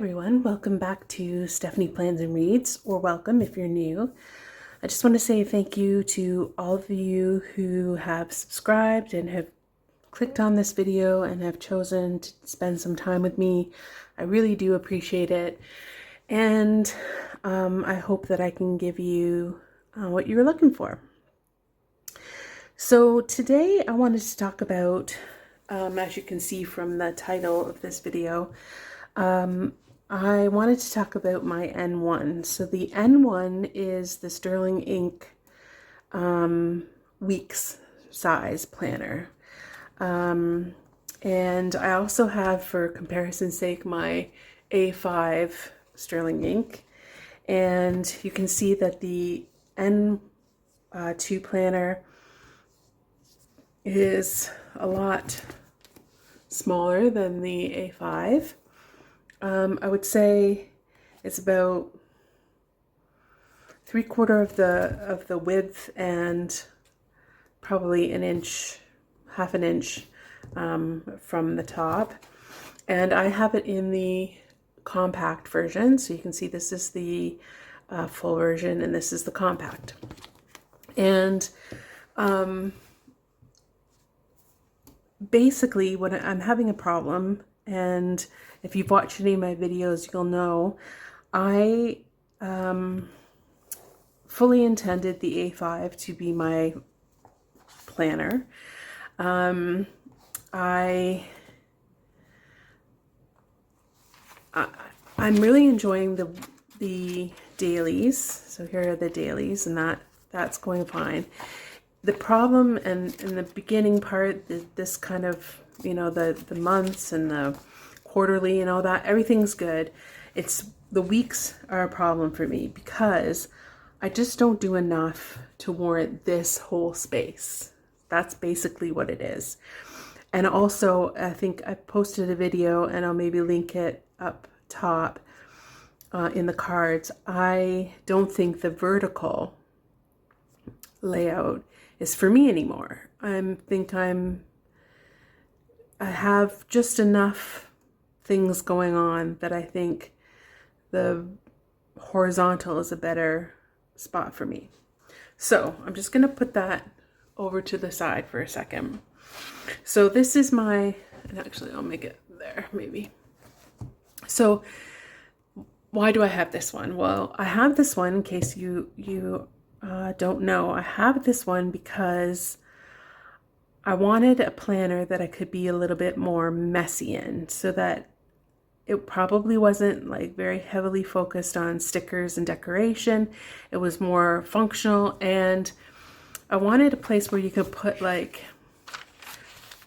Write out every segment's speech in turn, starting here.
everyone, welcome back to Stephanie Plans and Reads, or welcome if you're new. I just want to say thank you to all of you who have subscribed and have clicked on this video and have chosen to spend some time with me. I really do appreciate it, and I hope that I can give you what you were looking for. So today I wanted to talk about, as you can see from the title of this video, I wanted to talk about my N1. So the N1 is the Sterling Ink weeks size planner. And I also have, for comparison's sake, my A5 Sterling Ink. And you can see that the N2 planner is a lot smaller than the A5. I would say it's about 3/4 of the width and probably half an inch from the top. And I have it in the compact version, so you can see this is the full version and this is the compact. And basically, when I'm having a problem, and if you've watched any of my videos, you'll know I fully intended the A5 to be my planner. I'm really enjoying the dailies. So here are the dailies, and that's going fine. The problem in the beginning part, this kind of, the months and the quarterly and all that, everything's good. It's the weeks are a problem for me because I just don't do enough to warrant this whole space. That's basically what it is. And also, I think I posted a video, and I'll maybe link it up top in the cards. I don't think the vertical layout is for me anymore. I have just enough things going on that I think the horizontal is a better spot for me. So I'm just going to put that over to the side for a second. So this is and actually I'll make it there maybe. So why do I have this one? Well, I have this one, in case you don't know, I have this one because I wanted a planner that I could be a little bit more messy in, so that it probably wasn't like very heavily focused on stickers and decoration. It was more functional, and I wanted a place where you could put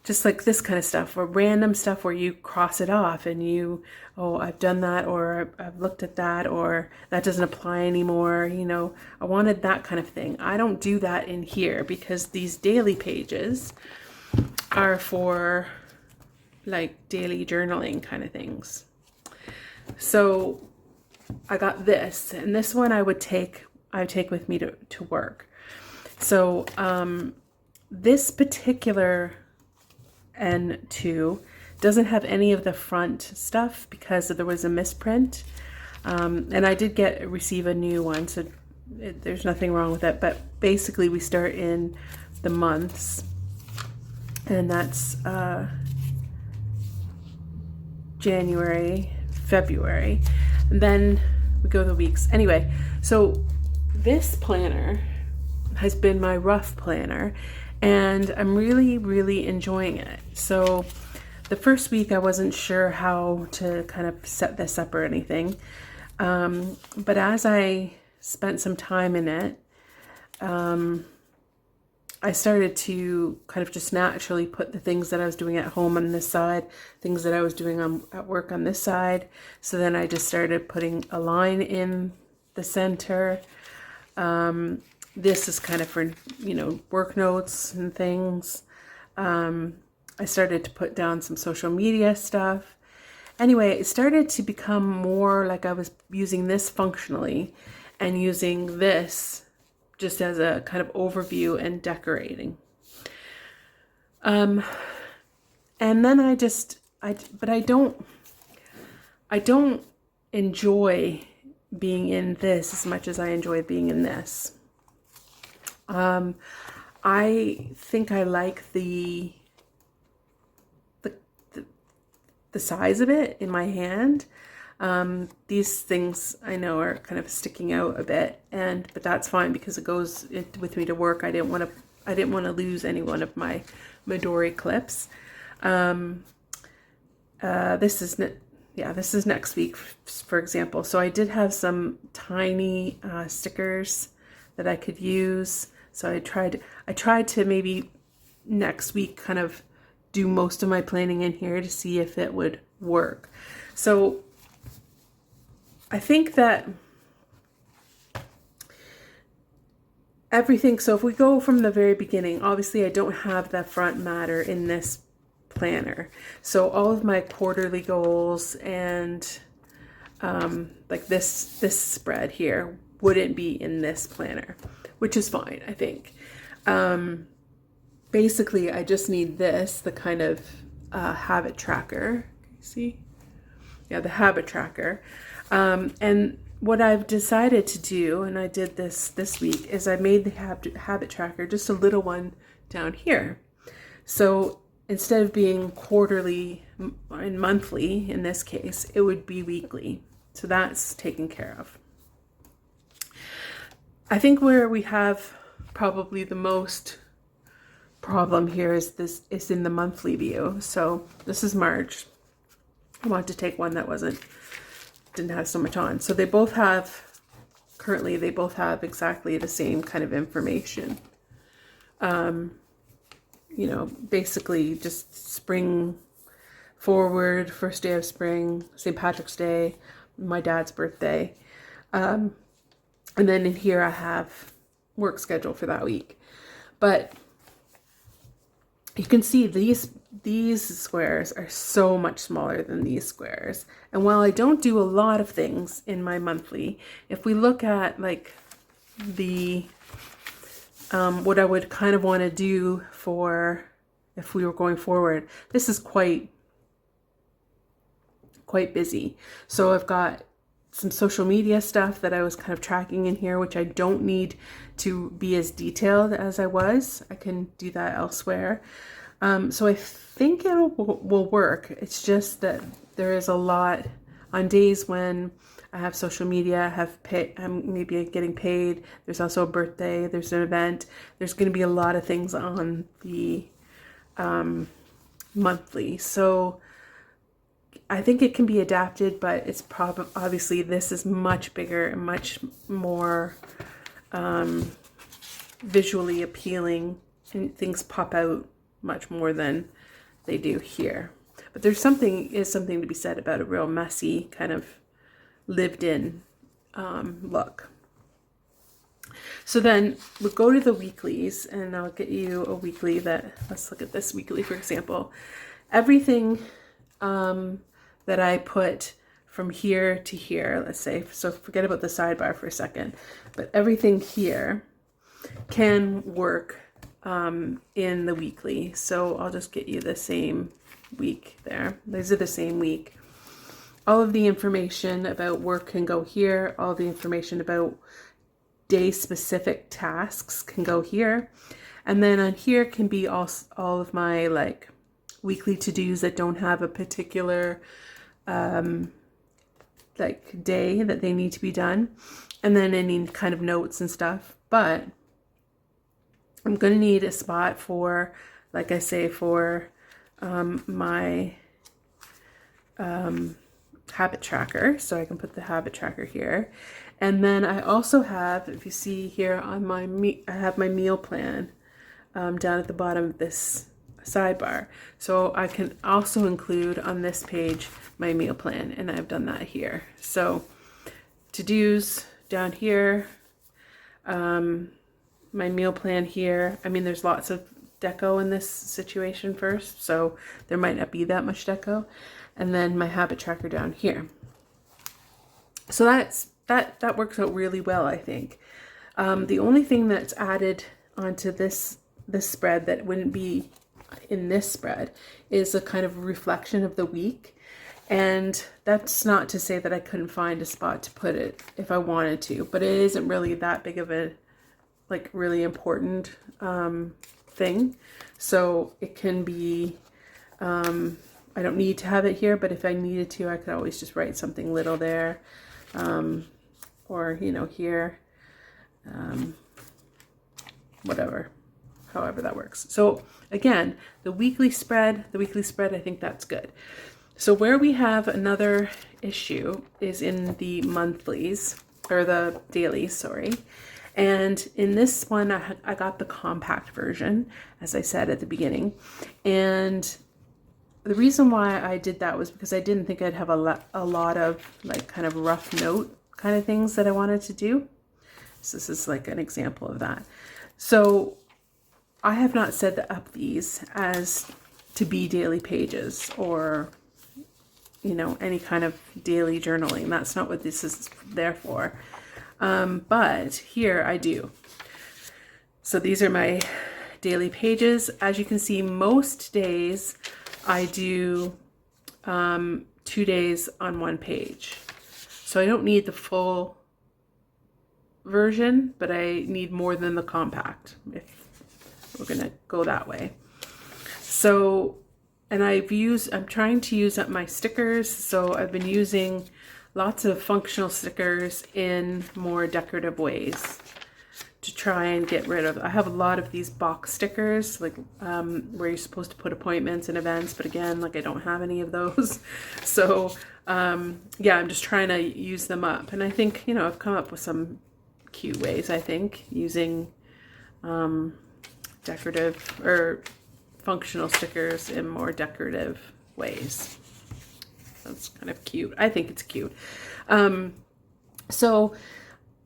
just like this kind of stuff, or random stuff where you cross it off and oh, I've done that, or I've looked at that, or that doesn't apply anymore. I wanted that kind of thing. I don't do that in here because these daily pages are for like daily journaling kind of things. So I got this, and this one I would take with me to work. So this particular N2 doesn't have any of the front stuff because there was a misprint, and I did receive a new one, so there's nothing wrong with it. But basically we start in the months, and that's January, February, and then we go the weeks. Anyway, so this planner has been my rough planner, and I'm really, really enjoying it. So the first week I wasn't sure how to kind of set this up or anything. But as I spent some time in it, I started to kind of just naturally put the things that I was doing at home on this side, things that I was doing at work on this side. So then I just started putting a line in the center. This is kind of for, work notes and things. I started to put down some social media stuff. Anyway, it started to become more like I was using this functionally and using this just as a kind of overview and decorating. And then I don't enjoy being in this as much as I enjoy being in this. I think I like the size of it in my hand. These things I know are kind of sticking out a bit, but that's fine because it goes with me to work. I didn't want to lose any one of my Midori clips. This is next week, for example. So I did have some tiny stickers that I could use. So I tried to maybe next week kind of do most of my planning in here to see if it would work. So I think that everything, so if we go from the very beginning, obviously I don't have the front matter in this planner. So all of my quarterly goals and like this spread here wouldn't be in this planner, which is fine, I think. Basically, I just need this, the kind of habit tracker. See? Yeah, the habit tracker. And what I've decided to do, and I did this week, is I made the habit tracker just a little one down here. So instead of being quarterly and monthly, in this case, it would be weekly. So that's taken care of. I think where we have probably the most problem here is in the monthly view. So this is March. I wanted to take one that didn't have so much on. So they both have exactly the same kind of information. You know, basically just spring forward, first day of spring, St. Patrick's Day, my dad's birthday. And then in here I have work schedule for that week. But you can see these squares are so much smaller than these squares. And while I don't do a lot of things in my monthly, if we look at like the what I would kind of want to do for if we were going forward, this is quite busy. So I've got some social media stuff that I was kind of tracking in here, which I don't need to be as detailed as I was. I can do that elsewhere. So I think it will work. It's just that there is a lot on days when I have social media, I'm maybe getting paid. There's also a birthday, there's an event. There's going to be a lot of things on the monthly. So I think it can be adapted, but it's obviously this is much bigger and much more visually appealing, and things pop out much more than they do here. But there's something to be said about a real messy kind of lived in look. So then we'll go to the weeklies, and I'll get you a weekly let's look at this weekly, for example. Everything that I put from here to here, let's say, so forget about the sidebar for a second, but everything here can work in the weekly. So I'll just get you the same week there. These are the same week. All of the information about work can go here. All the information about day-specific tasks can go here. And then on here can be all of my like weekly to-dos that don't have a particular like day that they need to be done. And then any kind of notes and stuff. But I'm going to need a spot for, like I say, for my habit tracker. So I can put the habit tracker here. And then I also have, if you see here on I have my meal plan down at the bottom of this sidebar. So I can also include on this page my meal plan, and I've done that here. So to-dos down here, my meal plan here. I mean, there's lots of deco in this situation first, so there might not be that much deco. And then my habit tracker down here. So that works out really well, I think. The only thing that's added onto this spread that wouldn't be in this spread is a kind of reflection of the week. And that's not to say that I couldn't find a spot to put it if I wanted to, but it isn't really that big of a, like, really important thing. So it can be, I don't need to have it here, but if I needed to, I could always just write something little there, or, you know, here, whatever, however that works. So again, the weekly spread, I think that's good. So where we have another issue is in the monthlies, or the dailies, sorry. And in this one, I got the compact version, as I said at the beginning. And the reason why I did that was because I didn't think I'd have a lot of like kind of rough note kind of things that I wanted to do. So this is like an example of that. So I have not set up these as to be daily pages or, you know, any kind of daily journaling. That's not what this is there for. But here I do. So these are my daily pages. As you can see, most days I do 2 days on one page. So I don't need the full version, but I need more than the compact if we're gonna go that way. So, and I'm trying to use up my stickers. So I've been using lots of functional stickers in more decorative ways to try and get rid of. I have a lot of these box stickers, like where you're supposed to put appointments and events, but again, like I don't have any of those. So yeah, I'm just trying to use them up. And I think, you know, I've come up with some cute ways, I think, using decorative or functional stickers in more decorative ways. That's kind of cute. I think it's cute. So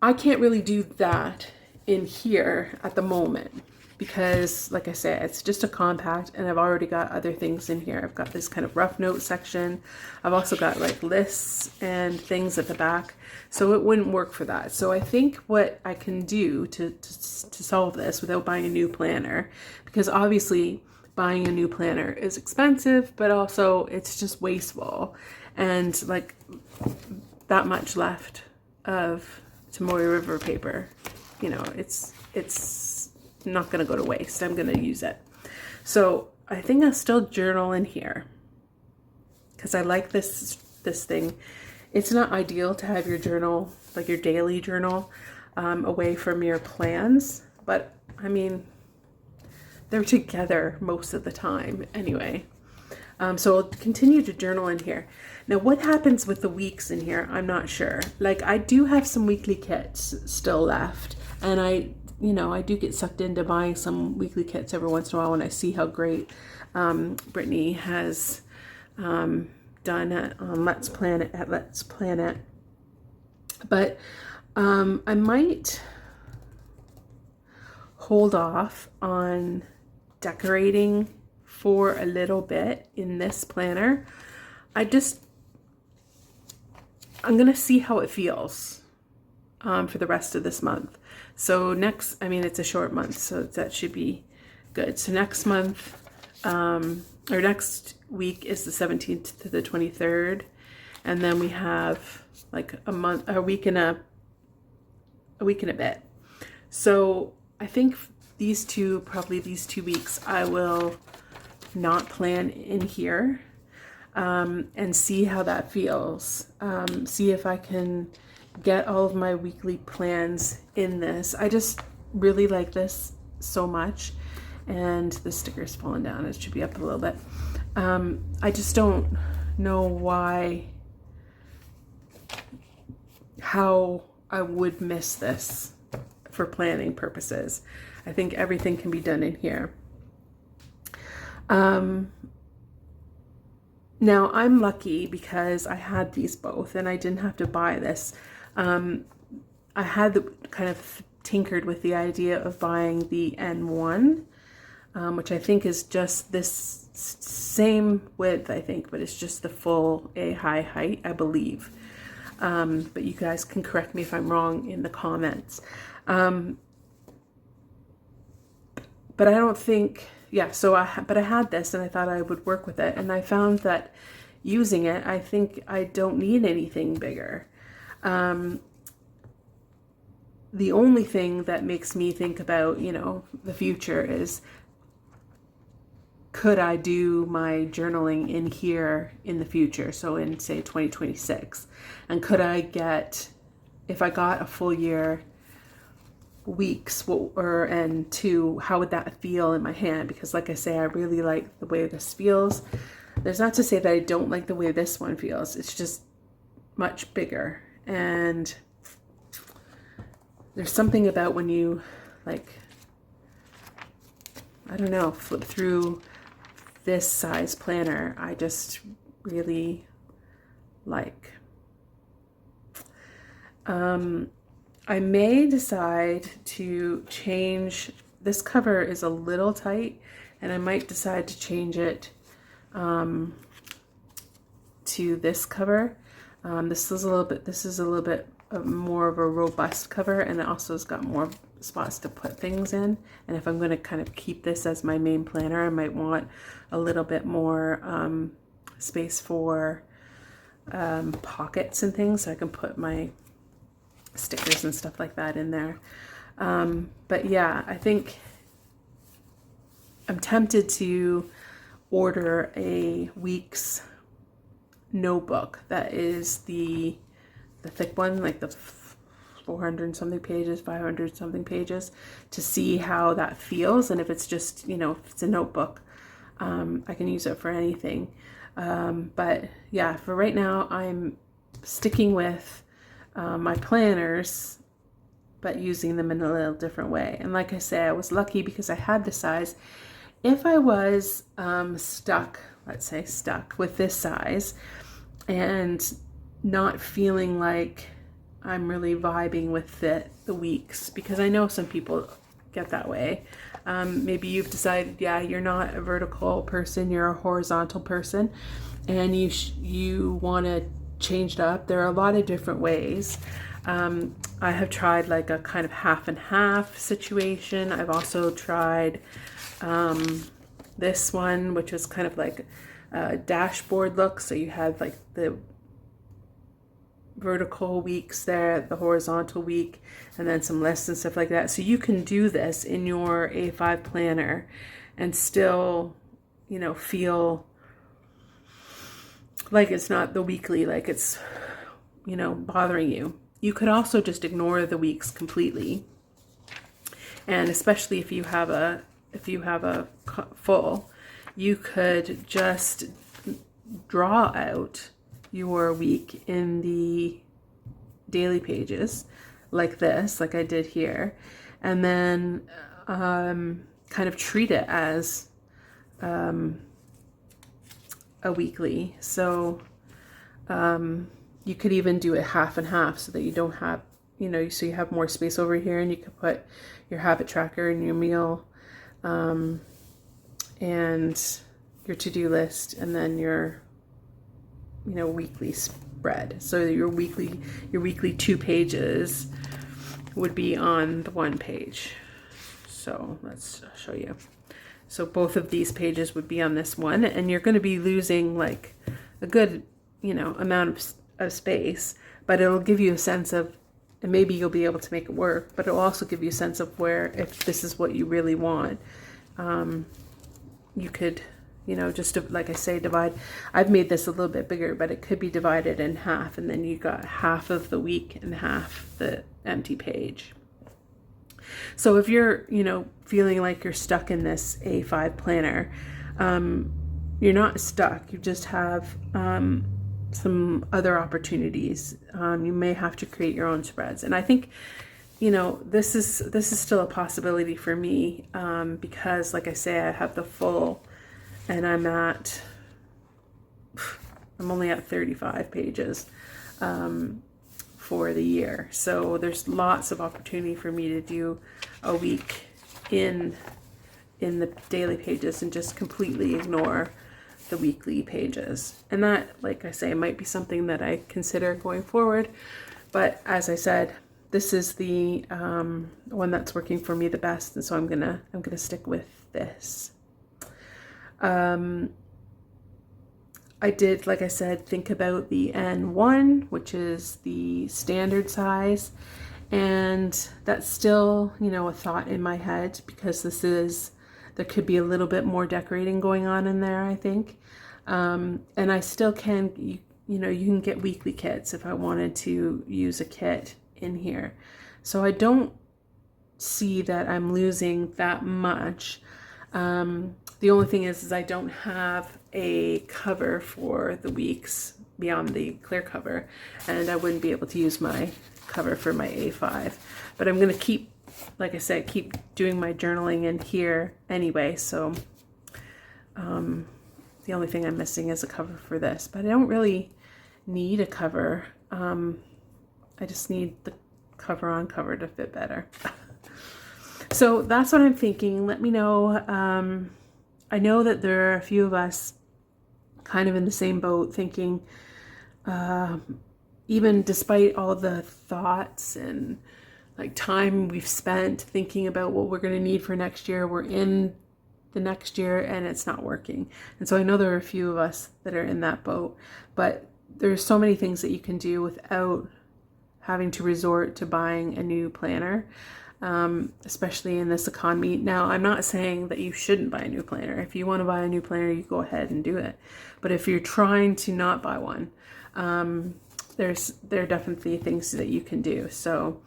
I can't really do that in here at the moment because, like I said, it's just a compact and I've already got other things in here. I've got this kind of rough note section. I've also got like lists and things at the back. So it wouldn't work for that. So I think what I can do to solve this without buying a new planner, because obviously buying a new planner is expensive, but also it's just wasteful. And like that much left of Tomoe River paper, you know, it's not going to go to waste. I'm going to use it. So I think I'll still journal in here because I like this thing. It's not ideal to have your journal, like your daily journal, away from your plans, but I mean, they're together most of the time anyway. So I'll continue to journal in here. Now, what happens with the weeks in here, I'm not sure. Like, I do have some weekly kits still left, and I do get sucked into buying some weekly kits every once in a while when I see how great Brittany has done on Let's Plan It. But I might hold off on decorating for a little bit in this planner. I'm gonna see how it feels for the rest of this month. So it's a short month, so that should be good. So next month, or next week is the 17th to the 23rd, and then we have like a week and a bit. So I think these 2 weeks I will not plan in here, and see how that feels. See if I can get all of my weekly plans in this. I just really like this so much, and the sticker's fallen down. It should be up a little bit. I just don't know how I would miss this for planning purposes. I think everything can be done in here. Now I'm lucky because I had these both and I didn't have to buy this. I had kind of tinkered with the idea of buying the N1, which I think is just this same width, I think, but it's just the full A-high height, I believe. But you guys can correct me if I'm wrong in the comments. But I don't think, yeah, but I had this and I thought I would work with it. And I found that using it, I think I don't need anything bigger. The only thing that makes me think about, the future is, could I do my journaling in here in the future? So in, say, 2026. And could I get, if I got a full year, weeks, and 2, how would that feel in my hand? Because like I say, I really like the way this feels. There's not to say that I don't like the way this one feels. It's just much bigger. And there's something about when you, like, I don't know, flip through this size planner, I just really like. I may decide to change, this cover is a little tight, and I might decide to change it to this cover. This is a little bit more of a robust cover, and it also has got more spots to put things in. And if I'm going to kind of keep this as my main planner, I might want a little bit more space for pockets and things, so I can put my stickers and stuff like that in there. But yeah, I think I'm tempted to order a Weeks notebook that is the thick one, like the 400 something pages, 500 something pages, to see how that feels. And if it's just, if it's a notebook, I can use it for anything. But yeah, for right now, I'm sticking with my planners, but using them in a little different way. And like I say, I was lucky because I had the size. If I was stuck with this size and not feeling like I'm really vibing with the Weeks, because I know some people get that way. Maybe you've decided, you're not a vertical person, you're a horizontal person, and you want to change it up. There are a lot of different ways. I have tried like a kind of half and half situation. I've also tried this one, which was kind of like a dashboard look. So you had like the vertical weeks there, the horizontal week, and then some lists and stuff like that. So you can do this in your A5 planner and still, feel like it's not the weekly, like it's, bothering you. You could also just ignore the weeks completely. And especially if you have a full, you could just draw out your week in the daily pages like this, like I did here, and then kind of treat it as a weekly. So you could even do it half and half so that you don't have, so you have more space over here, and you could put your habit tracker and your meal and your to-do list, and then your weekly spread. So your weekly 2 pages would be on the 1 page. So let's show you. So both of these pages would be on this one, and you're going to be losing like a good, amount of space, but it'll give you a sense of, and maybe you'll be able to make it work, but it'll also give you a sense of where, if this is what you really want, you could, just to, like I say, divide. I've made this a little bit bigger, but it could be divided in half, and then you got half of the week and half the empty page. So if you're, feeling like you're stuck in this A5 planner, you're not stuck. You just have some other opportunities. You may have to create your own spreads. And I think, this is still a possibility for me, because like I say, I have the full, and I'm only at 35 pages for the year. So there's lots of opportunity for me to do a week in the daily pages and just completely ignore the weekly pages. And that, like I say, might be something that I consider going forward. But as I said, this is the one that's working for me the best, and so I'm gonna I did, like I said, think about the N1, which is the standard size, and that's still, you know, a thought in my head because there could be a little bit more decorating going on in there, I think. And I still can, you know, you can get weekly kits if I wanted to use a kit in here. So I don't see that I'm losing that much. The only thing is I don't have a cover for the weeks beyond the clear cover, and I wouldn't be able to use my cover for my A5. But I'm going to keep, like I said, keep doing my journaling in here anyway, so the only thing I'm missing is a cover for this. But I don't really need a cover. I just need the cover on cover to fit better. So that's what I'm thinking. Let me know. I know that there are a few of us kind of in the same boat thinking, even despite all the thoughts and like time we've spent thinking about what we're going to need for next year, we're in the next year and it's not working. And so I know there are a few of us that are in that boat, but there's so many things that you can do without having to resort to buying a new planner. Especially in this economy. Now, I'm not saying that you shouldn't buy a new planner. If you want to buy a new planner, you go ahead and do it. But if you're trying to not buy one, there are definitely things that you can do. So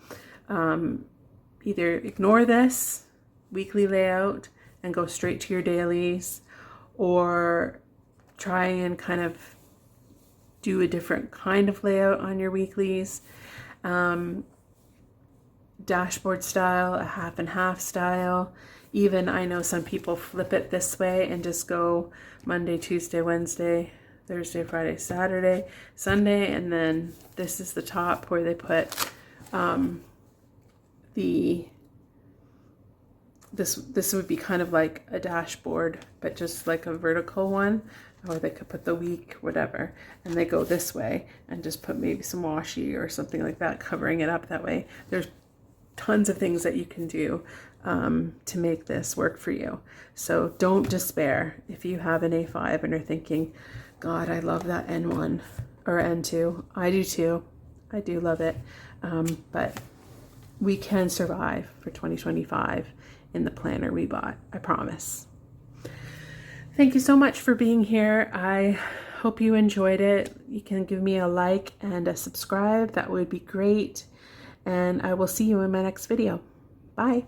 either ignore this weekly layout and go straight to your dailies, or try and kind of do a different kind of layout on your weeklies. Dashboard style, a half and half style. Even I know some people flip it this way and just go Monday, Tuesday, Wednesday, Thursday, Friday, Saturday, Sunday, and then this is the top where they put this would be kind of like a dashboard, but just like a vertical one, or they could put the week, whatever, and they go this way and just put maybe some washi or something like that, covering it up that way. There's tons of things that you can do to make this work for you. So don't despair if you have an A5 and are thinking, God, I love that N1 or N2. I do too. I do love it. But we can survive for 2025 in the planner we bought. I promise. Thank you so much for being here. I hope you enjoyed it. You can give me a like and a subscribe. That would be great. And I will see you in my next video. Bye.